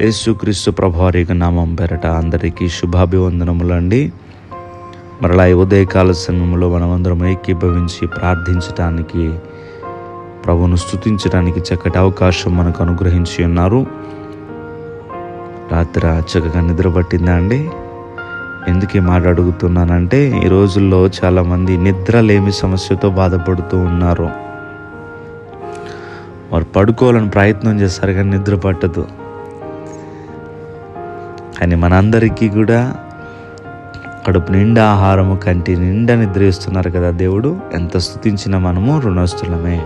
యేసుక్రీస్తు ప్రభువారి నామం పేరట అందరికీ శుభాభివందనములండి. మరలా ఈ ఉదయకాల సమయంలో మనమందరం ఏకీభవించి ప్రార్థించడానికి, ప్రభువును స్తుతించడానికి చక్కటి అవకాశం మనకు అనుగ్రహించి ఉన్నారు. రాత్రి చక్కగా నిద్ర పట్టిందా అండి? ఎందుకు ఈ మాట అడుగుతున్నానంటే, ఈ రోజుల్లో చాలామంది నిద్రలేమి సమస్యతో బాధపడుతూ ఉన్నారు. వారు పడుకోవాలని ప్రయత్నం చేస్తారు కానీ నిద్ర పట్టదు. కానీ మనందరికీ కూడా కడుపు నిండా ఆహారము, కంటి నిండా నిద్ర ఇస్తున్నారు కదా దేవుడు. ఎంత స్తుతించినా మనము రుణస్తులమే.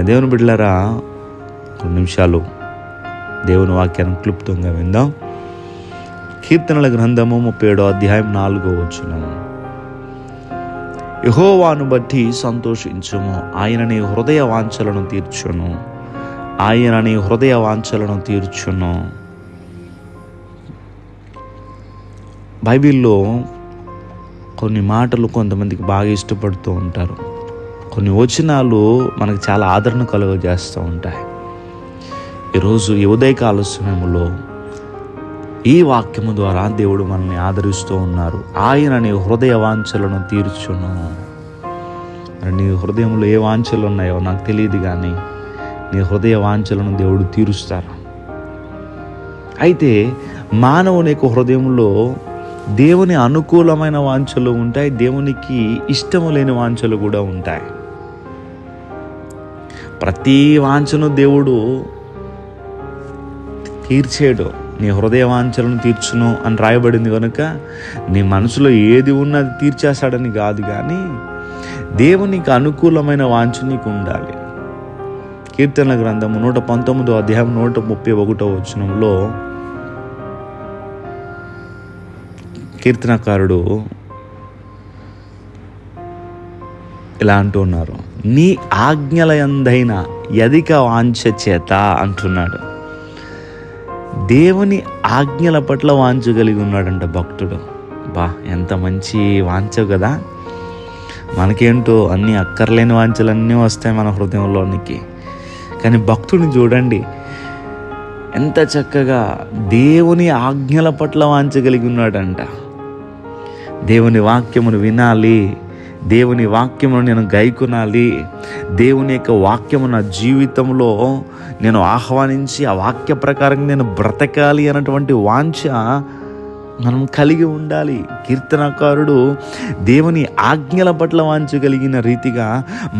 దేవుని బిడ్డలారా, 2 నిమిషాలు దేవుని వాక్యాన్ని క్లుప్తంగా విందాం. కీర్తనల గ్రంథము 37వ అధ్యాయం 4వ వచనం. యెహోవాను బట్టి సంతోషించుము, ఆయన నీ హృదయ వాంఛలను తీర్చును. ఆయన నీ హృదయ వాంఛలను తీర్చును. బైబిల్లో కొన్ని మాటలు కొంతమందికి బాగా ఇష్టపడుతూ ఉంటారు. కొన్ని వచనాలు మనకు చాలా ఆదరణ కలుగజేస్తూ ఉంటాయి. ఈరోజు ఈ ఉదయకాల సమయంలో ఈ వాక్యము ద్వారా దేవుడు మనల్ని ఆదరిస్తూ ఉన్నారు. ఆయన నీ హృదయ వాంఛలను తీర్చును. నీ హృదయంలో ఏ వాంఛలు ఉన్నాయో నాకు తెలియదు, కానీ నీ హృదయ వాంఛలను దేవుడు తీరుస్తారు. అయితే మానవుని యొక్క హృదయంలో దేవుని అనుకూలమైన వాంఛలు ఉంటాయి, దేవునికి ఇష్టము లేని వాంఛలు కూడా ఉంటాయి. ప్రతి వాంఛను దేవుడు తీర్చేడు. నీ హృదయ వాంఛలను తీర్చును అని రాయబడింది కనుక నీ మనసులో ఏది ఉన్నది తీర్చేస్తాడని కాదు, కానీ దేవునికి అనుకూలమైన వాంఛ నీకు ఉండాలి. కీర్తనల గ్రంథము 119వ అధ్యాయం 131వ వచనంలో కీర్తనకారుడు ఇలా అంటున్నారు, నీ ఆజ్ఞల యందైన అధిక వాంఛ చేత అంటున్నాడు. దేవుని ఆజ్ఞల పట్ల వాంఛ కలిగి ఉన్నాడంట భక్తుడు. ఎంత మంచి వాంఛ కదా. మనకేంటో అన్ని అక్కర్లేని వాంఛలన్నీ వస్తాయి మన హృదయంలోనికి. కానీ భక్తుడిని చూడండి, ఎంత చక్కగా దేవుని ఆజ్ఞల పట్ల వాంఛ కలిగి ఉన్నాడంట. దేవుని వాక్యమును వినాలి, దేవుని వాక్యమును నేను గైకొనాలి, దేవుని యొక్క వాక్యము నా జీవితంలో నేను ఆహ్వానించి ఆ వాక్య ప్రకారం నేను బ్రతకాలి అన్నటువంటి వాంఛ మనం కలిగి ఉండాలి. కీర్తనకారుడు దేవుని ఆజ్ఞల పట్ల వాంఛ కలిగిన రీతిగా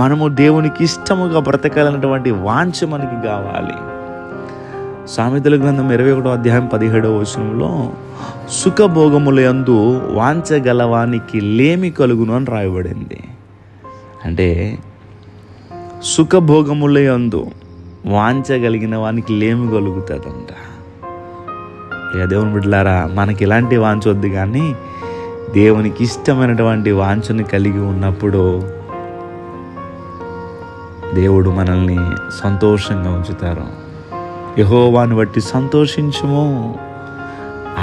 మనము దేవునికి ఇష్టముగా బ్రతకాలన్నటువంటి వాంఛ మనకి కావాలి. సామెతల గ్రంథం 21వ అధ్యాయం 17వ వచనంలో సుఖభోగముల యందు వాంఛ గలవానికి లేమి కలుగును అని రాయబడింది. అంటే సుఖభోగముల యందు వాంఛ కలిగిన వానికి లేమి కలుగుతుందంట. దేవుని బిడ్డలారా, మనకి ఇలాంటి వాంఛ వద్దు, కానీ దేవునికి ఇష్టమైనటువంటి వాంఛను కలిగి ఉన్నప్పుడు దేవుడు మనల్ని సంతోషంగా ఉంచుతారు. యెహోవాను బట్టి సంతోషించుము,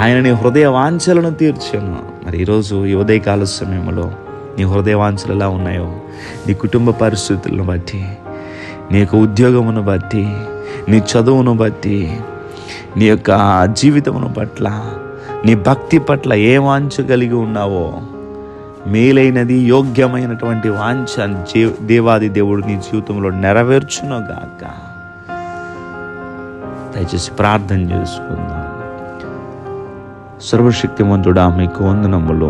ఆయన నీ హృదయ వాంఛలను తీర్చును. మరి ఈరోజు ఈ ఉదయకాల సమయంలో నీ హృదయ వాంఛలు ఎలా ఉన్నాయో, నీ కుటుంబ పరిస్థితులను బట్టి, నీ యొక్క ఉద్యోగమును బట్టి, నీ చదువును బట్టి, నీ యొక్క జీవితమును పట్ల, నీ భక్తి పట్ల ఏ వాంఛ కలిగి ఉన్నావో, మేలైనది యోగ్యమైనటువంటి వాంఛ దేవాది దేవుడు నీ జీవితంలో నెరవేర్చునుగాక. దయచేసి ప్రార్థన చేసుకుందాం. సర్వశక్తిమంతుడా, మీకు వందనములు.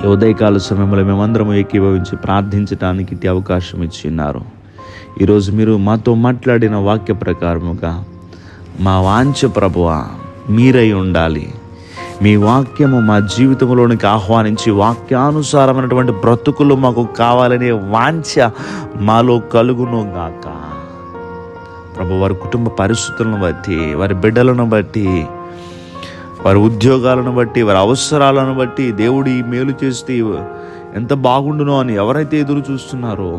ఈ ఉదయకాల సమయంలో మేమందరం ఏకీభవించి ప్రార్థించడానికి ఇట్టి అవకాశం ఇచ్చిన్నారు. ఈరోజు మీరు మాతో మాట్లాడిన వాక్య ప్రకారముగా మా వాంఛ ప్రభువా మీరై ఉండాలి. మీ వాక్యము మా జీవితంలోనికి ఆహ్వానించి వాక్యానుసారమైనటువంటి బ్రతుకులు మాకు కావాలనే వాంఛ మాలో కలుగును గాక. ప్రభు, వారి కుటుంబ పరిస్థితులను బట్టి, వారి బిడ్డలను బట్టి, వారి ఉద్యోగాలను బట్టి, వారి అవసరాలను బట్టి దేవుడు ఈ మేలు చేస్తే ఎంత బాగుండునో అని ఎవరైతే ఎదురు చూస్తున్నారో,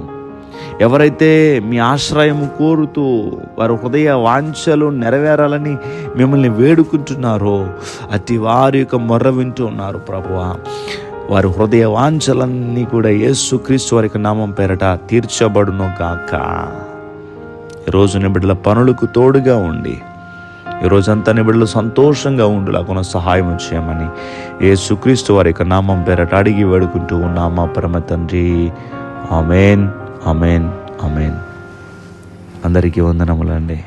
ఎవరైతే మీ ఆశ్రయము కోరుతూ వారి హృదయ వాంఛలు నెరవేరాలని మిమ్మల్ని వేడుకుంటున్నారో, అతి వారి యొక్క మొర్ర వింటూ ఉన్నారు ప్రభువా. వారి హృదయ వాంఛలన్నీ కూడా యేసుక్రీస్తు వారి నామం పేరట తీర్చబడును గాక. రోజున బిడ్డల పనులకు తోడుగా ఉండి ఈ రోజంతా నీ బిడ్డలు సంతోషంగా ఉండులాగా సహాయం చేయమని యేసుక్రీస్తు వారి యొక్క నామం పేరట అడిగి వేడుకుంటూ ఉన్నామా పరమ తండ్రి. ఆమేన్, ఆమేన్, ఆమేన్. అందరికీ వందనములండి.